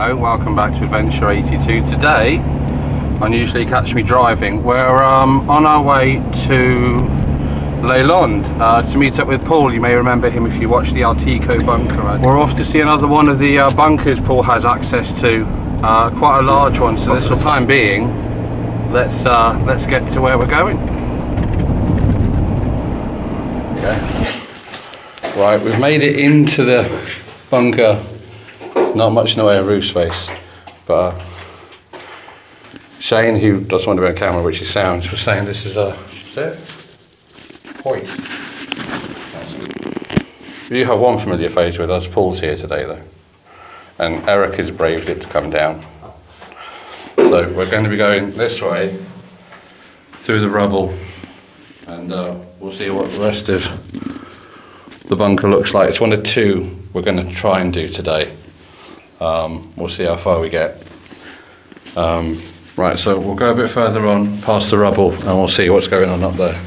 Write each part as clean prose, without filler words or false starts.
Hello, welcome back to Adventure 82. Today, unusually catch me driving. We're on our way to Leyland to meet up with Paul. You may remember him if you watched the Altico bunker. We're off to see another one of the bunkers Paul has access to, quite a large one. So this for the time being, let's get to where we're going. Okay. Right, we've made it into the bunker. Not much in the way of roof space, but Shane, who doesn't want to be on camera, which is sounds, was saying this is a point. You have one familiar face with us. Paul's here today though, and Eric has braved it to come down. So we're going to be going this way through the rubble, and we'll see what the rest of the bunker looks like. It's one of two we're going to try and do today. We'll see how far we get. Right, so we'll go a bit further on past the rubble and we'll see what's going on up there.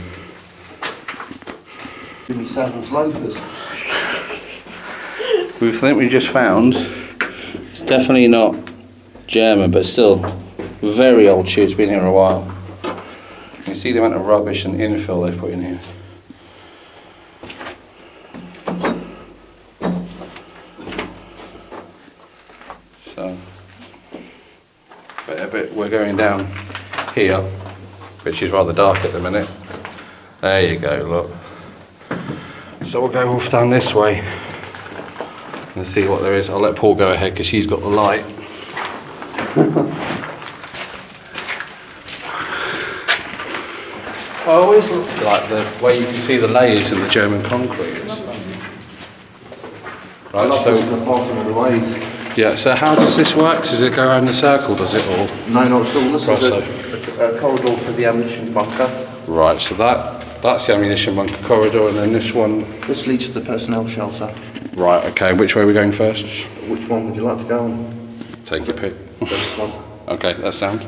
Give me Samuel's loafers. We think we just found, it's definitely not German, but still very old shoe. It's been here a while. You can see the amount of rubbish and infill they've put in here. So, we're going down here, which is rather dark at the minute. There you go, look. So we'll go off down this way and see what there is. I'll let Paul go ahead because he's got the light. I always look like the way you can see the layers in the German concrete and stuff. Right, so the bottom of the ways. Yeah, so how does this work? Does it go around the circle, does it, or? No, not at all. This Right, is a corridor for the ammunition bunker. Right, so that's the ammunition bunker corridor, and then this one? This leads to the personnel shelter. Right, okay, which way are we going first? Which one would you like to go on? Take your pick. This one. Okay, that's sound.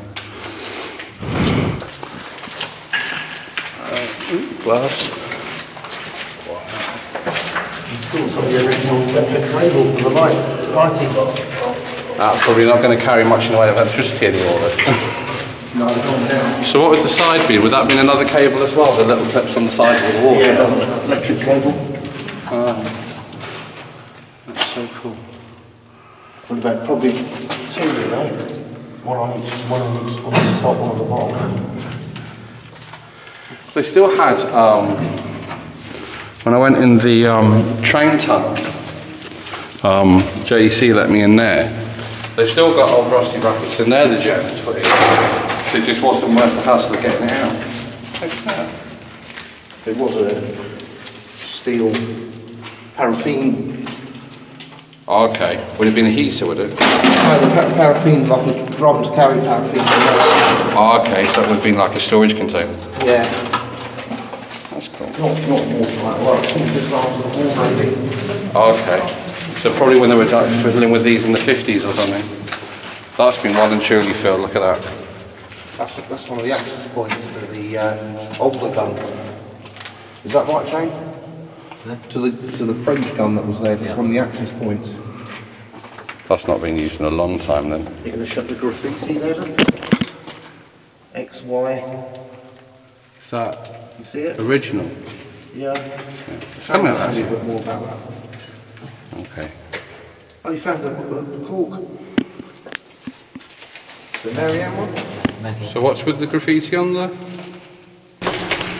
Glass. Some of the original electric cable for the lighting. That's probably not going to carry much in the way of electricity anymore then. No, it's gone down. So what would the side be? Would that be another cable as well, the little clips on the side of the wall? Yeah, electric cable. That's so cool. What about probably two, you know? One on the top, one on the bottom. They still had, when I went in the train tunnel, JEC let me in there. They've still got old rusty brackets in there, the Germans put in. So it just wasn't worth the hassle of getting it out. Look at that. It was a steel paraffin. Oh, okay. Would it have been a heater, would it? No, the paraffin, like a drum to carry paraffin. Oh, okay, so that would have been like a storage container. Yeah. That's cool. Not more like, well, I think just after the war maybe. Oh, okay. So probably when they were fiddling with these in the 50s or something. That's been well and truly filled, look at that. That's one of the access points to the older gun. Is that right, Shane? Yeah. To the French gun that was there, that's one of the access points. That's not been used in a long time then. You're going to shut the graffiti there then? X, Y. Is that You see it? original? Yeah. It's coming out Tell you a actually. bit more about that. Okay. Oh, you found the cork. The Marianne one? So what's with the graffiti on there?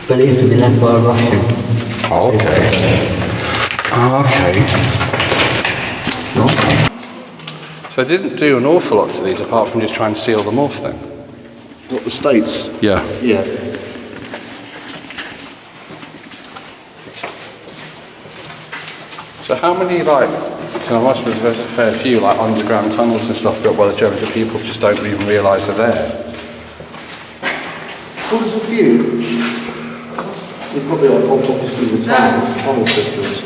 Believed to be left by a Russian. Oh, okay. Oh, okay. So they didn't do an awful lot to these apart from just try and seal them off then? What, the States? Yeah. Yeah. So how many, like, I must have there's a fair few, like, underground tunnels and stuff built by the Germans that people just don't even realise are there? Well, there's a few. We've probably obviously the tunnel systems.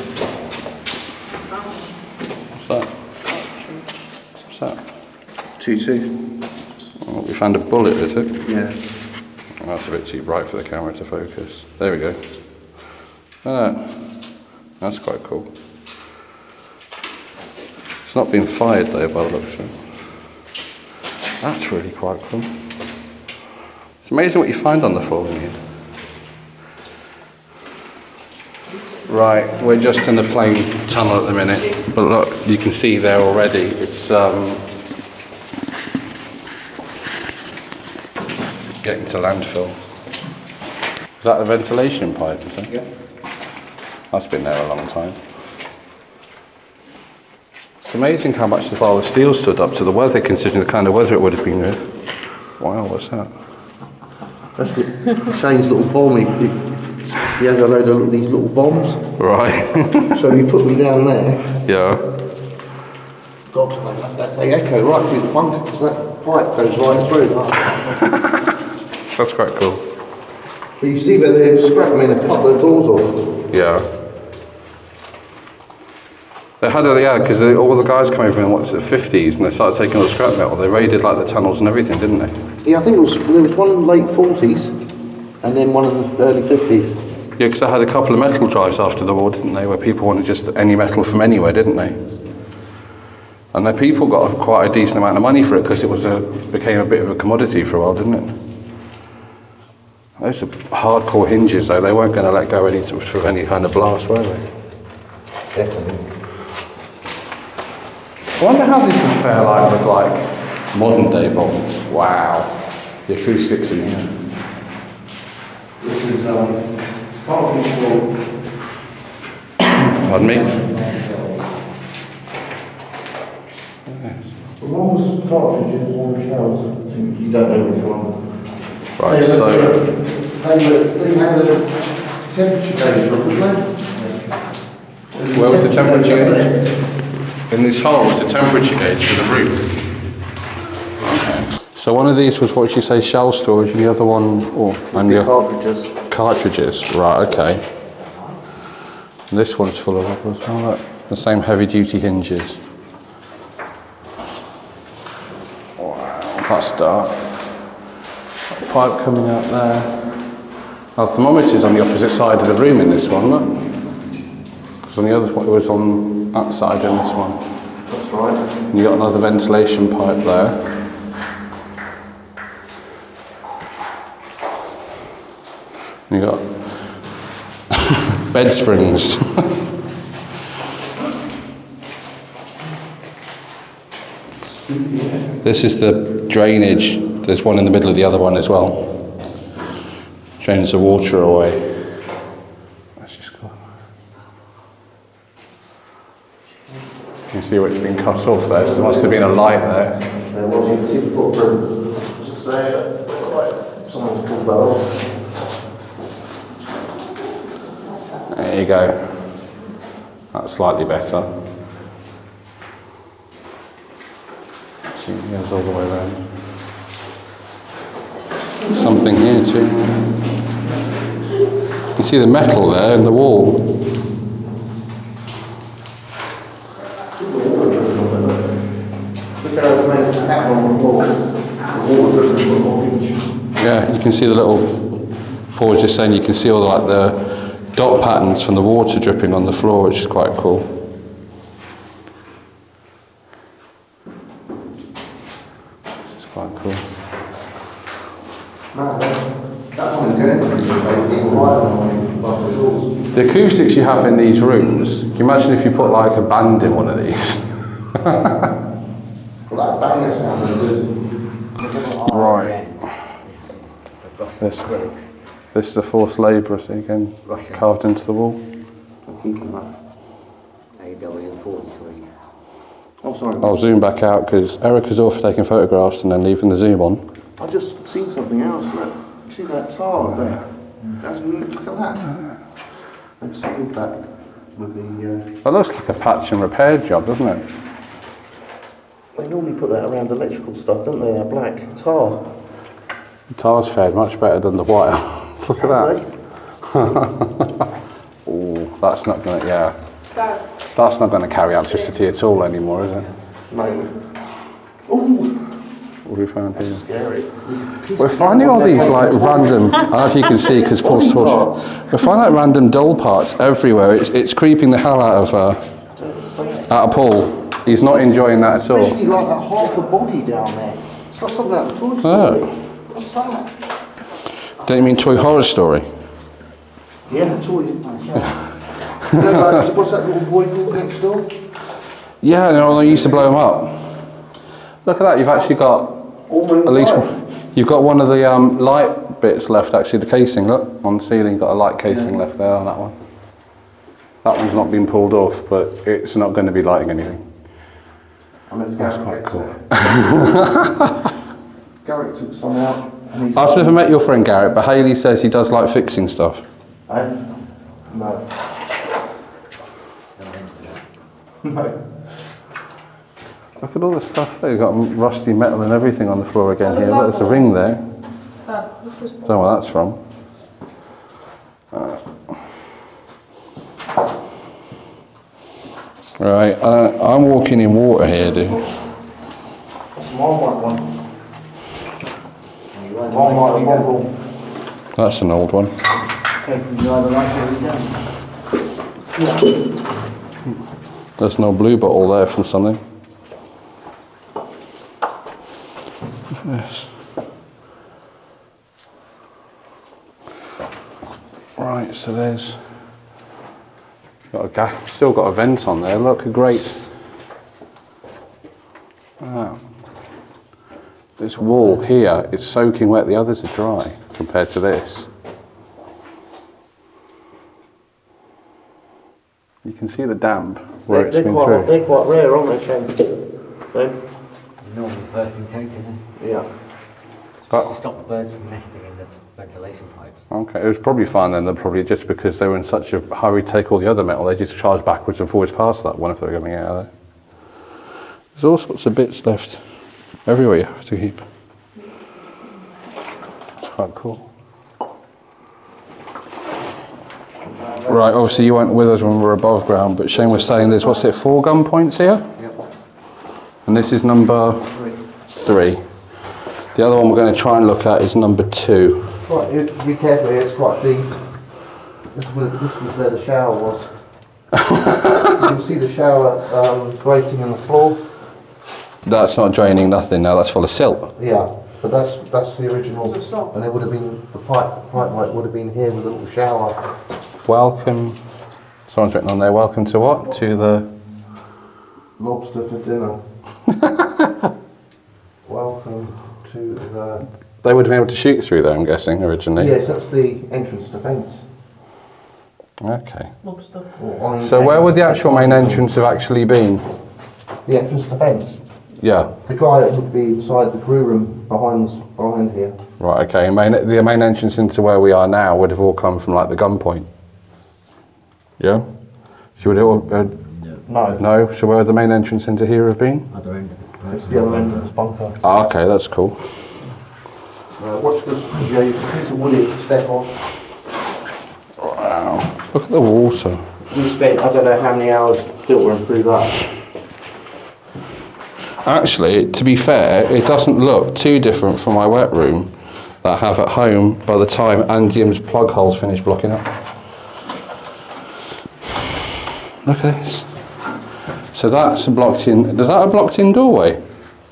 What's that? What's that? 2-2. Oh, we found a bullet, is it? Yeah. Oh, that's a bit too bright for the camera to focus. There we go. That's quite cool. It's not been fired though by the looks of it. That's really quite cool. It's amazing what you find on the floor in here. Right, we're just in the plane tunnel at the minute, but look, you can see there already, it's getting to landfill. Is that the ventilation pipe, is it? Yeah. That's been there a long time. It's amazing how much the steel stood up to the weather, considering the kind of weather it would have been with. Wow, what's that? That's Shane's little bomb. He had a load of these little bombs. Right. So we put them down there. Yeah. God, they echo right through the bunker because that pipe goes right through. That's quite cool. But you see where they scrap them in a couple of doors off. Yeah. They had because all the guys came over in the 50s and they started taking all the scrap metal. They raided like the tunnels and everything, didn't they? Yeah, I think there was one in the late 40s and then one in the early 50s. Yeah, because they had a couple of metal drives after the war, didn't they? Where people wanted just any metal from anywhere, didn't they? And the people got quite a decent amount of money for it because it became a bit of a commodity for a while, didn't it? Those are hardcore hinges, though. They weren't going to let go through any kind of blast, were they? Definitely. I wonder how this would fare like with modern day bombs. Wow, the acoustics in here. This is cartridge for. Pardon me? One was cartridges, one was shells. You don't know which one. Right, so they had a temperature gauge, wasn't they? where was the temperature gauge? In this hole was a temperature gauge for the room. Okay. So one of these was what you say, shell storage, and the other one, and your cartridges. Cartridges, right? Okay. And this one's full of as well. Look, the same heavy-duty hinges. Wow, that's dark. Pipe coming out there. Our thermometer's on the opposite side of the room in this one, look. Because on the other one it was on that side in this one. That's right. And you got another ventilation pipe there. And you got bed springs. This is the drainage. There's one in the middle of the other one as well. Drains the water away. That's just cool. You can see where it's been cut off there, so there must have been a light there. There was, you can see the footprint. Just there, like someone's pulled that off. There you go. That's slightly better. See, it goes all the way around. Something here too. You can see the metal there in the wall. Look how it's made a pattern on the floor. The water dripping off each. Yeah, you can see the little. Paul was just saying you can see all the dot patterns from the water dripping on the floor, which is quite cool. This is quite cool. That one again, The acoustics you have in these rooms, can you imagine if you put like a band in one of these? Well, that banger sound is good. Right. This is the forced labour, see again, carved into the wall. AW43. Oh, sorry. I'll zoom back out because Eric is off taking photographs and then leaving the zoom on. I've just seen something else. Look. You see that tar there? Look at that. I've seen that with the. That looks like a patch and repair job, doesn't it? They normally put that around electrical stuff, don't they? That black tar. The tar's fared much better than the wire. Look at that. Oh, that's not going to, that's not going to carry electricity at all anymore, is it? No. Ooh. What have we found here? Scary. We're finding all these like random, I don't know if you can see because Paul's torch. We're finding like random dull parts everywhere. It's creeping the hell out of Paul. He's not enjoying that at all. Especially like that half a body down there. It's not something out of Toy Story. Oh. What's that? Don't you mean Toy Horror Story? Yeah, Toy. What's that little boy called next door? Yeah, no, they used to blow them up. Look at that, you've actually got at least you've got one of the light bits left, actually, the casing. Look, on the ceiling, you've got a light casing left there on that one. That one's not been pulled off, but it's not going to be lighting anything. That's quite cool. Garrett took some out. I've never met your friend Garrett, but Hayley says he does like fixing stuff. No. No. Look at all the stuff there. You've got rusty metal and everything on the floor again here. Look, there's a ring there. Don't know where that's from. Right, I'm walking in water here, dude. That's my white one. My white That's an old one. There's no blue bottle there from something. Yes. Right, so there's got a gas, still got a vent on there. Look, a grate. Wow. This wall here is soaking wet. The others are dry compared to this. You can see the damp where it's been through. They're quite rare, aren't they, Shane? Normal bursting tank, isn't it? Yeah. But, Stop the birds from nesting in the ventilation pipes. okay, it was probably fine then. They're probably just because they were in such a hurry to take all the other metal, they just charged backwards and forwards past that one if they were coming out of there. There's all sorts of bits left everywhere you have to keep. It's quite cool. Right, obviously you weren't with us when we were above ground, but Shane was saying there's, what's it, 4 gun points here? Yep. And this is number 3. The other one we're going to try and look at is number 2. Right, you have to be careful here, it's quite deep. This was where the shower was. You can see the shower grating in the floor. That's not draining nothing now, that's full of silt. Yeah, but that's the original. And it would have been, the pipe light would have been here with a little shower. Welcome, someone's written on there, welcome to what? To the... Lobster for dinner. Welcome to the... They would have been able to shoot through there, I'm guessing, originally. Yes, that's the entrance to fence. Okay. Lobster. So where would the actual main entrance have actually been? The entrance to fence. Yeah. The guy would be inside the crew room behind here. Right, okay. The main entrance into where we are now would have all come from like the Gunpoint. Yeah? So would it all... No. No? So where would the main entrance into here have been? Other end. It's the other end of this bunker. Ah, okay, that's cool. Watch this, yeah, you can piece of wood here to step on. Wow. Look at the water. We spent, I don't know how many hours filtering through that. Actually, to be fair, it doesn't look too different from my wet room that I have at home by the time Andium's plug holes finish blocking up. Look at this. So that's a blocked in, does that have a blocked in doorway?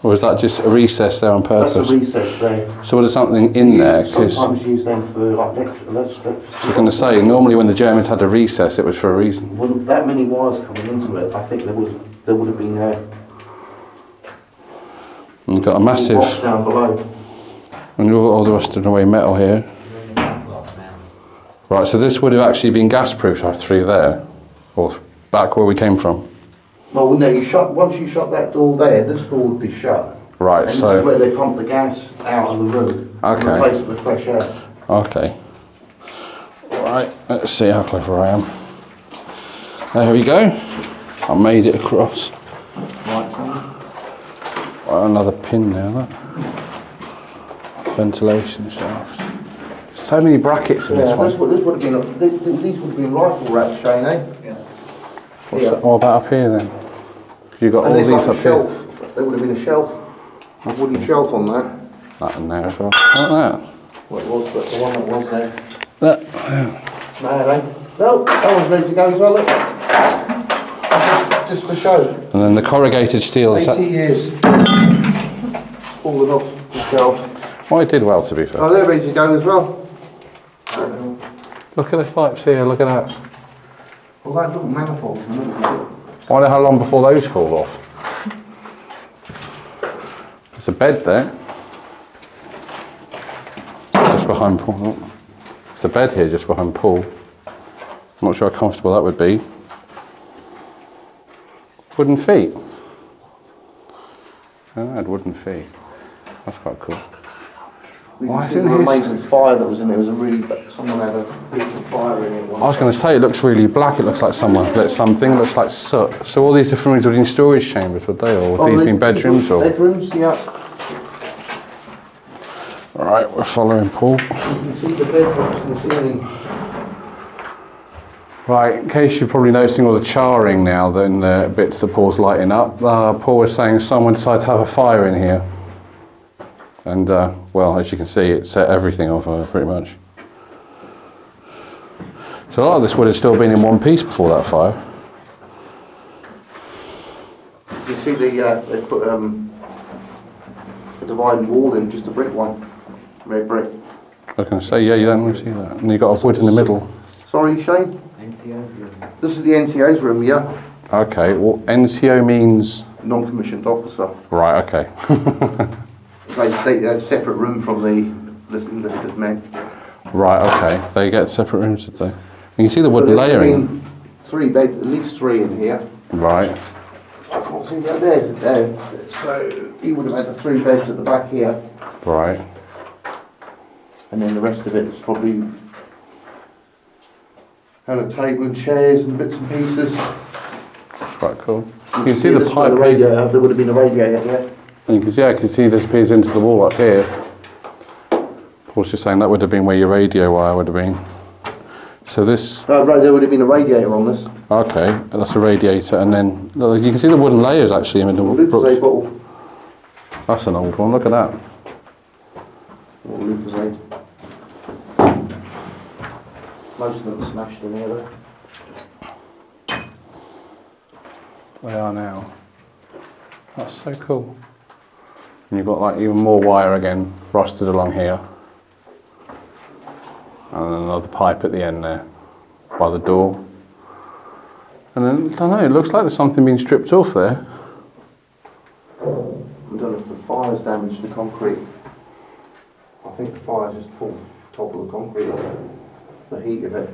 Or is that just a recess there on purpose? That's a recess there. So there's something in there? Sometimes use them for like electricity. I was going to say, normally when the Germans had a recess, it was for a reason. Well, that many wires coming into it, I think there would have been And you've got a massive, box down below. and you've got all the rusted away metal here. Right, so this would have actually been gas-proof through there, or back where we came from. Well, no, once you shut that door there, this door would be shut. Right, and so... this is where they pump the gas out of the room. Okay. And replace it with fresh air. Okay. Right, let's see how clever I am. There we go. I made it across. Right, Another pin there, look. Ventilation shafts. So many brackets in this one. This would have been, these would have been rifle racks, Shane, eh? Yeah. What about up here then? You got all there's these like up a here. shelf. There would have been a shelf. A wooden shelf on that. That in there as well. Like that. What was the one that was there? That. No, that one's ready to go as well, look. That's just for show. And then the corrugated steel. 80 years. fallen off the shelf. Well, it did well, to be fair. Oh, they're ready to go as well. Look at the pipes here, look at that. Well, that little manifold. I wonder how long before those fall off. There's a bed there. Just behind Paul. There's a bed here just behind Paul. I'm not sure how comfortable that would be. Wooden feet. Oh, I had wooden feet. That's quite cool. We can see the remains of the fire that was in it. It was a really, someone had a bit of fire in it. I was going to say, it looks really black. It looks like someone lit something. It looks like soot. So all these different rooms would be in storage chambers, would they? Or would these be bedrooms? Or? Bedrooms, yeah. All right, we're following Paul. You can see the bedrooms in the ceiling. Right, in case you're probably noticing all the charring now, then the bits that Paul's lighting up. Paul was saying someone decided to have a fire in here. And, well, as you can see, it set everything off pretty much. So a lot of this would have still been in one piece before that fire. You see they put a dividing wall in, just a brick one. Red brick. I was going to say, yeah, you don't want to see that. And you've got a wood in the middle. Sorry, Shane? NCO's room. This is the NCO's room, yeah. Okay, well, NCO means... Non-commissioned officer. Right, okay. They take a separate room from the enlisted men. Right, okay. They get separate rooms, did they? You can see the wooden layering. Three beds, at least three in here. Right. I can't see that there. So he would have had the 3 beds at the back here. Right. And then the rest of it is probably had a table and chairs and bits and pieces. That's quite cool. You can see the pipe. Radiator. There would have been a radiator here. And you can see, I can see this piece into the wall up here. Paul's just saying that would have been where your radio wire would have been. So this... right, there would have been a radiator on this. Okay, that's a radiator, and then look, you can see the wooden layers actually in the Lucozade bottle. That's an old one, look at that. Or Lucozade. Most of them are smashed in here though. They are now. That's so cool. And you've got like even more wire again, rusted along here. And another pipe at the end there, by the door. And then, I don't know, it looks like there's something being stripped off there. I don't know if the fire's damaged the concrete. I think the fire just pulled the top of the concrete off, the heat of it.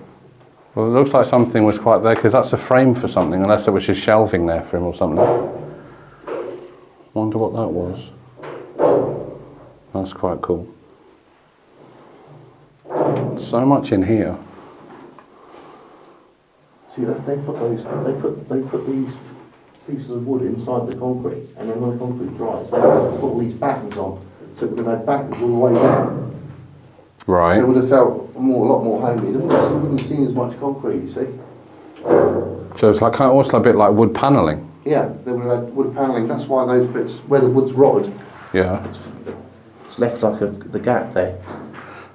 Well, it looks like something was quite there, because that's a frame for something, unless there was just shelving there for him or something. Wonder what that was. That's quite cool. So much in here. See that they put these pieces of wood inside the concrete, and then when the concrete dries, they put all these battens on, so it would have had battens all the way down. Right. So it would have felt a lot more homely. They wouldn't have seen as much concrete, you see. So it's like kind of almost a bit like wood panelling. Yeah, they would have had wood panelling. That's why those bits where the wood's rotted. Yeah. It's left like the gap there.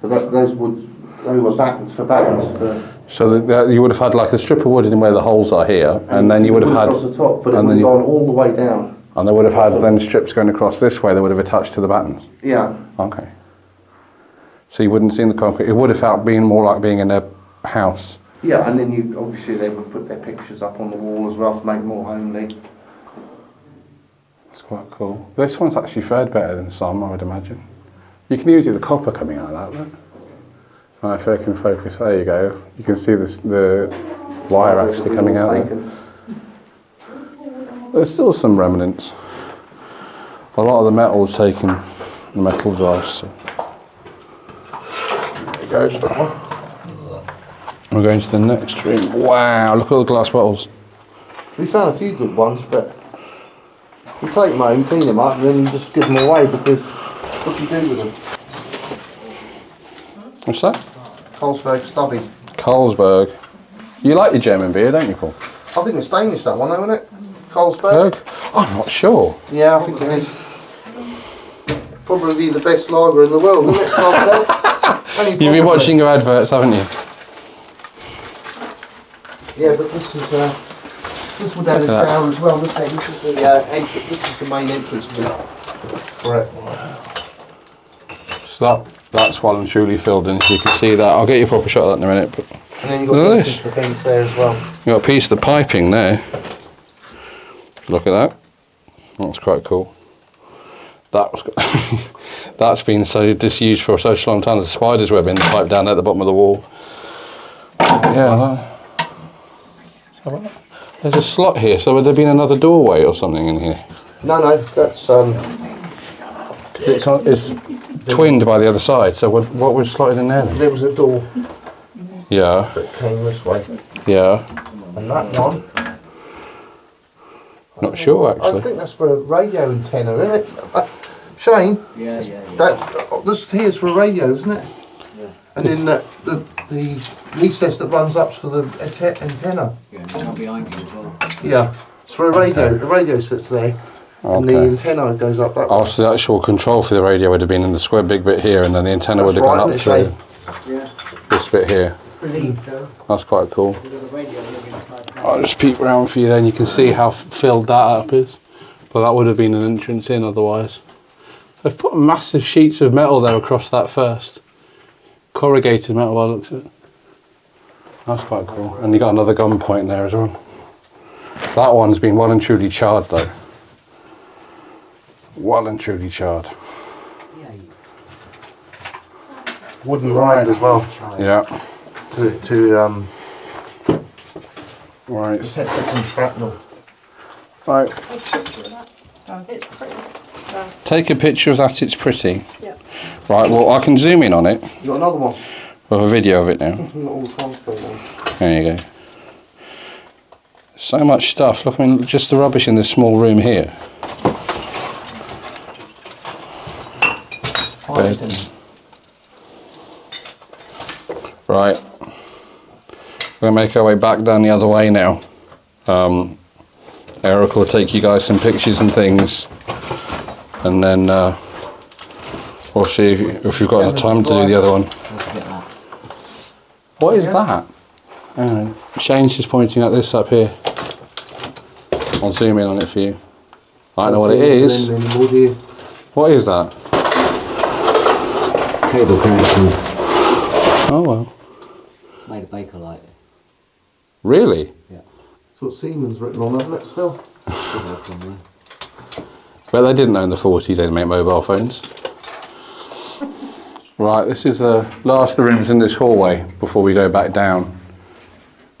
But those woods, they were battens for battens for. So you would have had like a strip of wood in where the holes are here, and then you would have had, across the top, but it would have gone all the way down. And they would have had then strips going across this way. They would have attached to the battens. Yeah. Okay. So you wouldn't see the concrete. It would have felt being more like being in a house. Yeah, and then obviously they would put their pictures up on the wall as well to make it more homely. It's quite cool. This one's actually fared better than some, I would imagine. You can usually see the copper coming out of that, look. Right, if I can focus, there you go. You can see the wire actually coming out there. There's still some remnants. A lot of the metal is taken, the metal drives. So. There you go. We're going to the next room. Wow, look at all the glass bottles. We found a few good ones, but you take them home, clean them up, and then you just give them away because what do you do with them? What's that? Carlsberg Stubby. Carlsberg. You like your German beer, don't you, Paul? I think it's stainless, that one, though, isn't it? Carlsberg? I'm not sure. Yeah, I think it is. Probably the best lager in the world, isn't it, Carlsberg? You've been watching your adverts, haven't you? Yeah, but this is This one down is down as well. This is the entrance. This is the main entrance for it. So that's well and truly filled in, so you can see that. I'll get you a proper shot of that in a minute. But And then you've got the fence there as well. you've got a piece of the piping there. Look at that. That's quite cool. That's been so disused for such a long time. There's a spider's web in the pipe down at the bottom of the wall. Yeah. There's a slot here, so would there been another doorway or something in here? No, that's Because it's twinned by the other side, so what was slotted in there then? there was a door Yeah, that came this way, yeah. and that one. Not sure I actually. think that's for a radio antenna, isn't it? Shane? Yeah. This here's for a radio, isn't it? Yeah. And then the recess that runs up for the antenna. Yeah, and one behind you as well. Yeah, it's for a radio. Okay. The radio sits there, and the Okay. antenna goes up that way. Oh, so the actual control for the radio would have been in the square big bit here, and then the antenna would have That's gone right, up isn't through it, Yeah. this bit here. Believe so. That's quite cool. We've got a radio looking inside. I'll just peek around for you then, you can see how filled that up is. But that would have been an entrance in otherwise. They've put massive sheets of metal there across that first. Corrugated metal by the looks of it. That's quite cool. And you got another gunpoint there as well. That one's been well and truly charred though. Well and truly charred. Wooden rind as well Yeah. to Right. protect it from shrapnel. Right. It's pretty. Take a picture of that, it's pretty. Yeah. Right, well I can zoom in on it. You got another one? We have a video of it now. You've got all the transport ones. There you go. So much stuff. Look, I mean, just the rubbish in this small room here. Right. We're going to make our way back down the other way now. Eric will take you guys some pictures and things. And then we'll see if we've got enough time to do the other one. What is that? Shane's just pointing at this up here. I'll zoom in on it for you. I don't know what it is. What is that? Cable connection. Oh well. Made a baker light. Really? Yeah. That's what Siemens written on, hasn't it, still? But they didn't know in the 40s they'd make mobile phones. Right, this is the last of the rooms in this hallway before we go back down.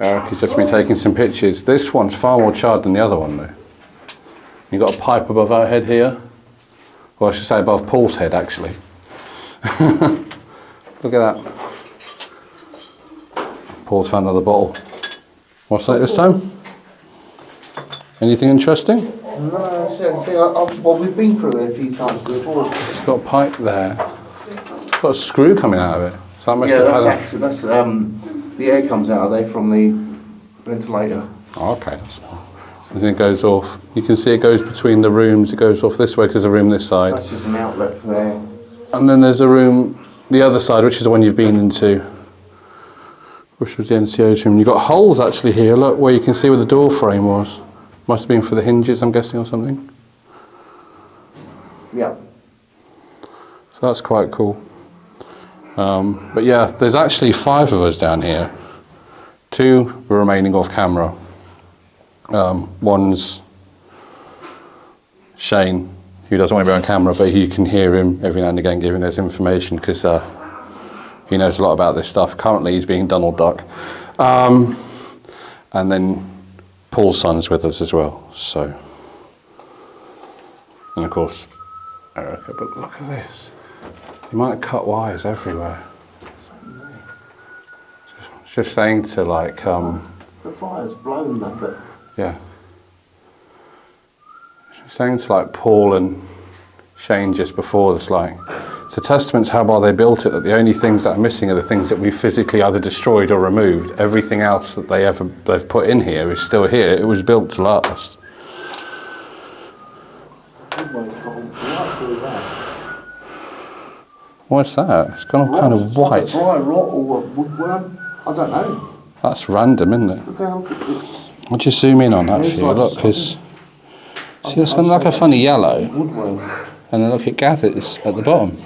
Eric has just been taking some pictures. This one's far more charred than the other one though. You've got a pipe above our head here. Well, I should say above Paul's head actually. Look at that. Paul's found another bottle. What's that this time? Anything interesting? No, that's the only thing. Well, we've been through it a few times before. It's got a pipe there. It's got a screw coming out of it. So that must Yeah, have had that's the air comes out of there from the ventilator. Oh, okay, that's cool. And then it goes off. You can see it goes between the rooms. It goes off this way because there's a room this side. That's just an outlet for there. And then there's a room the other side, which is the one you've been into, which was the NCO's room. You've got holes actually here. Look where you can see where the door frame was. Must have been for the hinges, I'm guessing, or something. Yeah. So that's quite cool. But yeah, there's actually 5 of us down here. 2 were remaining off camera. One's Shane, who doesn't want to be on camera, but you can hear him every now and again giving us information because he knows a lot about this stuff. Currently he's being Donald Duck. And then Paul's son's with us as well, so. And of course, Erica, but look at this. You might have cut wires everywhere. Just saying to like, The fire's blown that bit. yeah. Saying to like Paul and Shane just before, it's like, it's a testament to how well they built it that the only things that are missing are the things that we physically either destroyed or removed. Everything else that they've put in here is still here. It was built to last. What's that? It's gone all kind of white. Dry rot or woodworm? I don't know. That's random, isn't it? Look how it's I'll just zoom in on that It's for you. like Look, because see, it's like a funny yellow, Woodworm. and then look, it gathers at the bottom.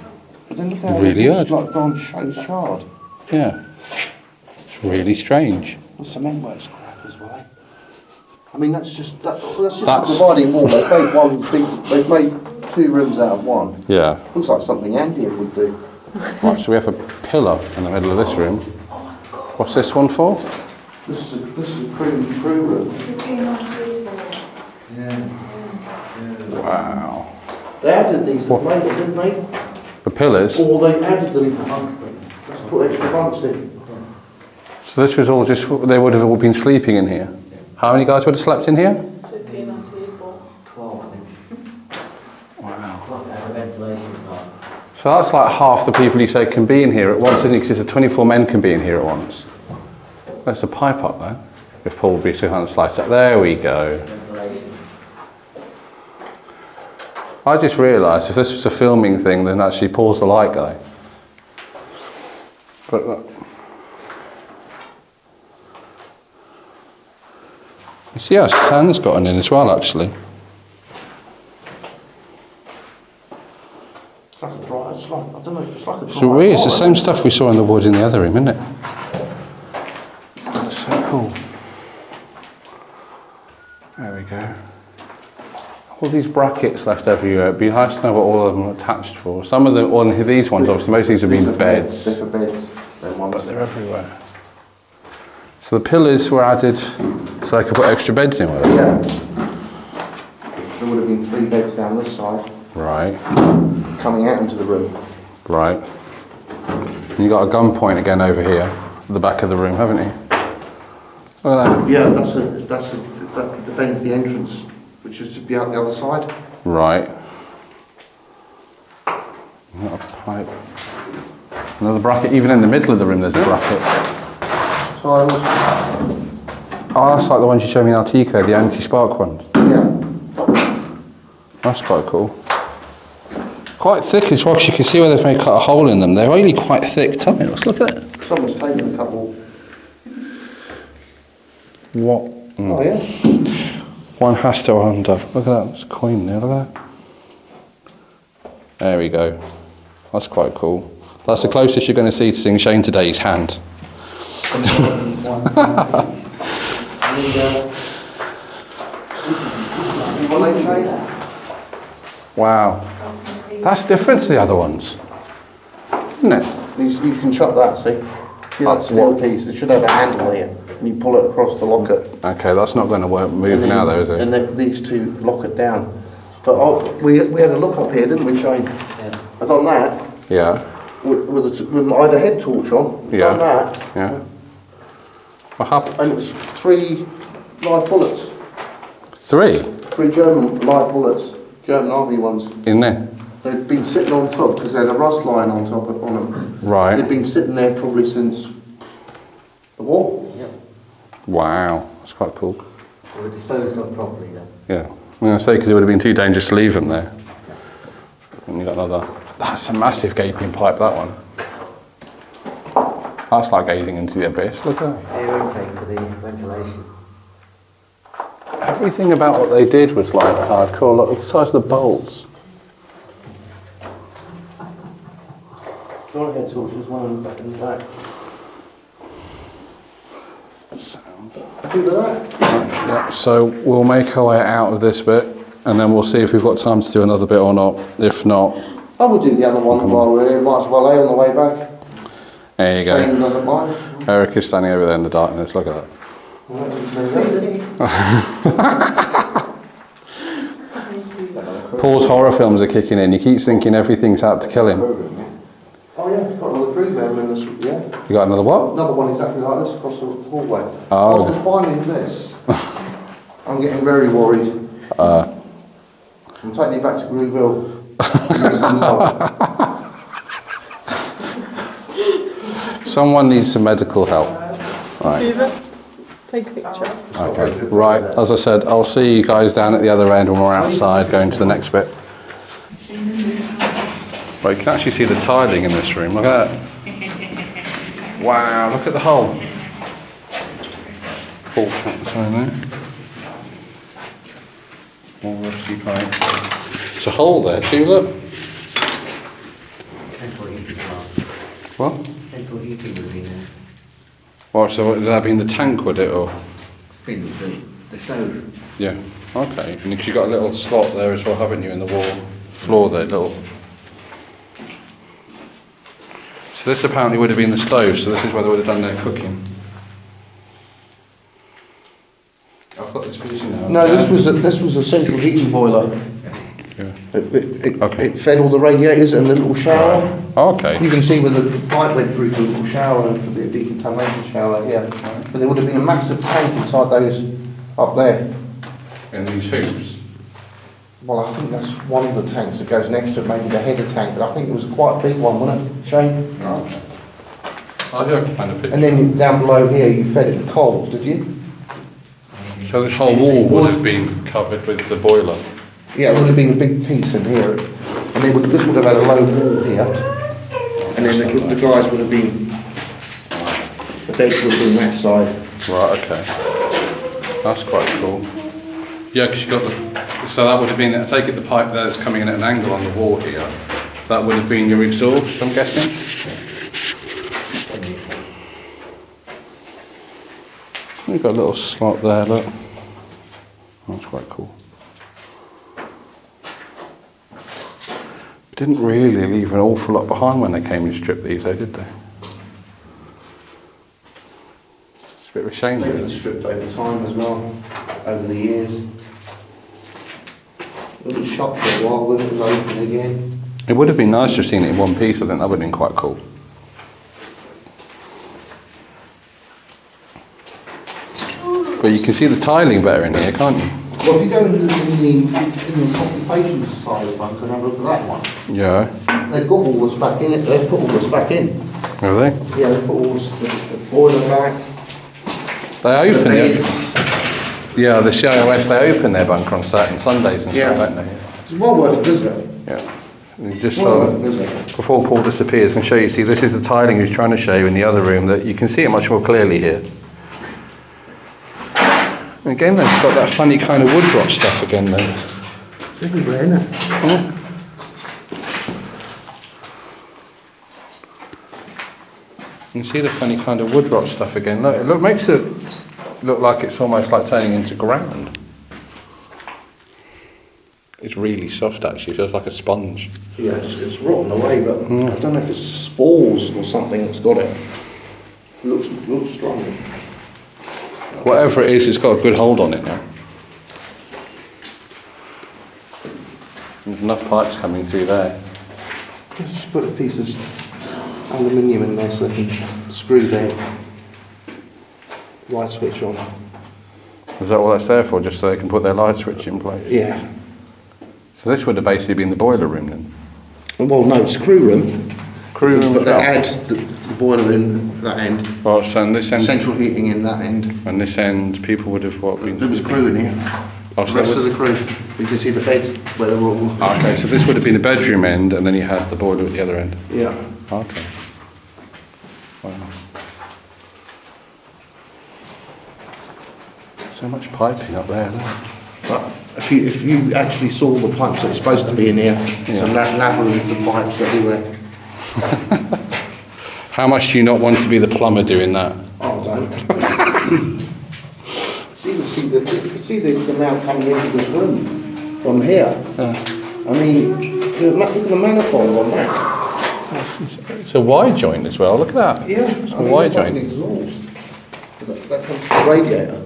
But then look how Really it's odd. like gone charred. Yeah, it's really strange. The cement works crap as well. I mean, that's just a That's- dividing wall. They've made one big. They've made 2 rooms out of one. Yeah. Looks like something Andy would do. Right, so we have a pillar in the middle of this room. What's this one for? This is a crew room. Wow. They added these later, didn't they? The pillars. Or they added them to put extra bunks in. So this was all just, they would have all been sleeping in here. How many guys would have slept in here? 12, I think. Wow. Plus the ventilation part. So that's like half the people you say can be in here at once, isn't it? Because 24 men can be in here at once. There's a pipe up there. If Paul would be so kind of slice up. There we go. Ventilation. I just realised if this was a filming thing, then actually Paul's the light guy. But look. You see how sand's gotten in as well, actually. It's like a dry. It's like, I don't know. It's like a dry. So weird. It's the same stuff we saw in the wood in the other room, isn't it? That's so cool. There we go. All these brackets left everywhere. It'd be nice to know what all of them are attached for. Some of them, on these ones, obviously, most of these have been beds, They're for beds. but they're everywhere. So the pillars were added so they could put extra beds in with it. Yeah. There would have been 3 beds down this side, Right, coming out into the room. right. And you got a gunpoint again over here, at the back of the room, haven't you? Look at that. Yeah, that defends the entrance, which is to be out the other side. Right. You got a pipe. Another bracket. Even in the middle of the room, there's a bracket. So I was, Oh, that's like the ones you showed me in Artico, the anti-spark ones. yeah. That's quite cool. Quite thick as well, 'cause you can see where they've made cut a hole in them. They're really quite thick tiles. Look at it. Someone's taken a couple. What? Oh yeah. One has to under. Look at that. There's a coin there. Look at that. There we go. That's quite cool. That's the closest you're going to see to seeing Shane today's hand. Wow. That's different to the other ones, isn't it? You can chop that, see? See that steel piece? It should have a handle here, and you pull it across the locker. Okay, that's not going to work. Move now, though, is it? And then these 2 lock it down. But we had a look up here, didn't we, Shane? Yeah. I done that Yeah. with I had a head torch on. Yeah. Done that, Yeah. What happened? and it was 3 live bullets. 3 3 German live bullets, German army ones. in there. They'd been sitting on top because they had a rust line on top on them. Right. They'd been sitting there probably since the war. Yeah. Wow. That's quite cool. They were disposed of properly then. Yeah. I'm going to say because it would have been too dangerous to leave them there. And you got another. That's a massive gaping pipe, that one. That's like gazing into the abyss. Look at that. Air intake for the ventilation. Everything about what they did was like hardcore. Look at the size of the bolts. My head torch was one in the back in the back. Sound. Happy with that? Yeah, so we'll make our way out of this bit and then we'll see if we've got time to do another bit or not. If not, I would do the other one while we're here. Might as well lay on the way back. there you Shane go. doesn't mind. Eric is standing over there in the darkness. Look at that. Paul's horror films are kicking in. He keeps thinking everything's out to kill him. Oh yeah, got another crew member in this. Yeah, You got another what? another one exactly like this across the hallway. Oh. After finding this, I'm getting very worried. I'm taking it back to Grooville. Someone needs some medical help. Right. Stephen, take a picture. Okay. Right. As I said, I'll see you guys down at the other end when we're outside going to the next bit. Well, you can actually see the tiling in this room. Look at that. Wow, look at the hole. portrait sign there. More rusty pipe. There's a hole there too, look. Central heating plant. What? Central heating would be there. Well, so would that be in the tank, would it, or? Been the stove. Yeah, okay. And you've got a little slot there as well, haven't you, in the wall floor there, little. So this apparently would have been the stove, so this is where they would have done their cooking. I've got this vision now. No, this was a central heating boiler. Yeah. It fed all the radiators and the little shower. Okay. You can see where the pipe went through to the little shower and for the decontamination shower here. But there would have been a massive tank inside those up there. In these hoops. Well, I think that's one of the tanks that goes next to it, maybe the header tank, but I think it was quite a big one, wasn't it, Shane? Okay. I think I can find a picture. And then down below here, you fed it with coal, did you? So this whole wall would have been covered with the boiler. Yeah, it would have been a big piece in here. And this would have had a low wall here. And then the guys would have been, the beds would have been that side. Right, okay. That's quite cool. Yeah, because you got the, so that would have been, I take it the pipe there that's coming in at an angle on the wall here, that would have been your exhaust, I'm guessing? You've got a little slot there, look. That's quite cool. Didn't really leave an awful lot behind when they came and stripped these though, did they? It's a bit of a shame, They've been really. stripped over time as well, over the years. It was shut for a while, then it was open again. It would have been nice to have seen it in one piece, I think that would have been quite cool. But you can see the tiling better in here, can't you? Well, if you go in the occupation society bunker and have a look at that one, Yeah. they've got all this back in it, they've put all this back in. Have they? Yeah, they've put all this, the boiler back, They the open it. beds. Yeah, the CIOS, they open their bunker on certain Sundays and stuff, Yeah. don't they? It's well worth it, isn't it? Yeah. You just Well saw, worth it, isn't it? before Paul disappears, I can show you, see this is the tiling he was trying to show you in the other room, that you can see it much more clearly here. And again then, it's got that funny kind of wood rot stuff again then. It's everywhere, isn't it? You can see the funny kind of wood rot stuff again. Look, makes it look like it's almost like turning into ground. It's really soft actually, feels like a sponge. Yeah, it's rotten away, but I don't know if it's spores or something that's got it. It looks strong. Whatever it is, it's got a good hold on it now. There's enough pipes coming through there. Just put a piece of aluminium in there so they can screw their light switch on. Is that what that's there for, just so they can put their light switch in place? Yeah. So this would have basically been the boiler room then? Well, no, it's crew room. Crew room But as they well? had the boiler in that end, Right, so on this end, central heating in that end. and this end, people would have what? There was crew in here. Oh, The so rest that of would, the crew. You can see the beds where they were all. okay, so this would have been the bedroom end, and then you had the boiler at the other end. Yeah. Okay. Wow. So much piping up there, look. But if you actually saw the pipes that are supposed to be in here, it's a labyrinth of pipes everywhere. How much do you not want to be the plumber doing that? Oh, I don't. see the amount coming into this room from here. I mean, look at the manifold on that. It's a wide joint as well, look at that. Yeah, It's a I mean, wide it's like an joint. exhaust. That comes from the radiator.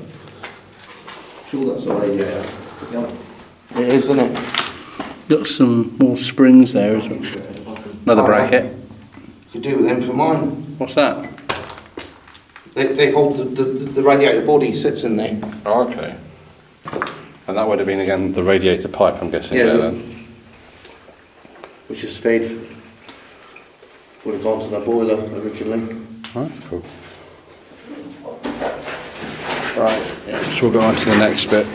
Sure, that's a radiator. Yeah. It is, isn't it? Got some more springs there as well. Another bracket. Could do with them for mine. What's that? They hold the radiator body sits in there. Oh, okay. And that would have been again the radiator pipe, I'm guessing. Yeah, There, the- then. Which is fed. Would have gone to the boiler originally. Oh, that's cool. Right, yeah, so we'll go on to the next bit.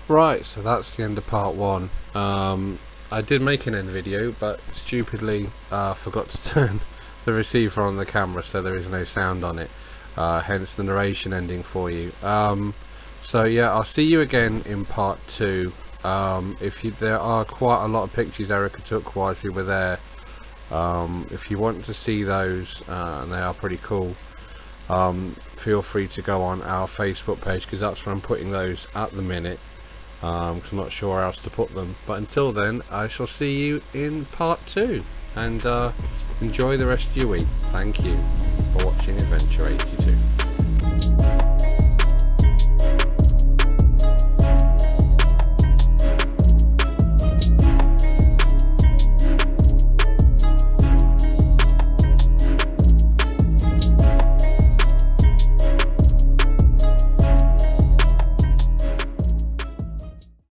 Right, so that's the end of part one. I did make an end video, but stupidly forgot to turn the receiver on the camera, so there is no sound on it. hence the narration ending for you. So yeah, I'll see you again in part 2. There are quite a lot of pictures Erica took whilst we were there. If you want to see those, and they are pretty cool, feel free to go on our Facebook page, because that's where I'm putting those at the minute, because I'm not sure where else to put them. But until then, I shall see you in part 2, and enjoy the rest of your week. Thank you for watching Adventure 82.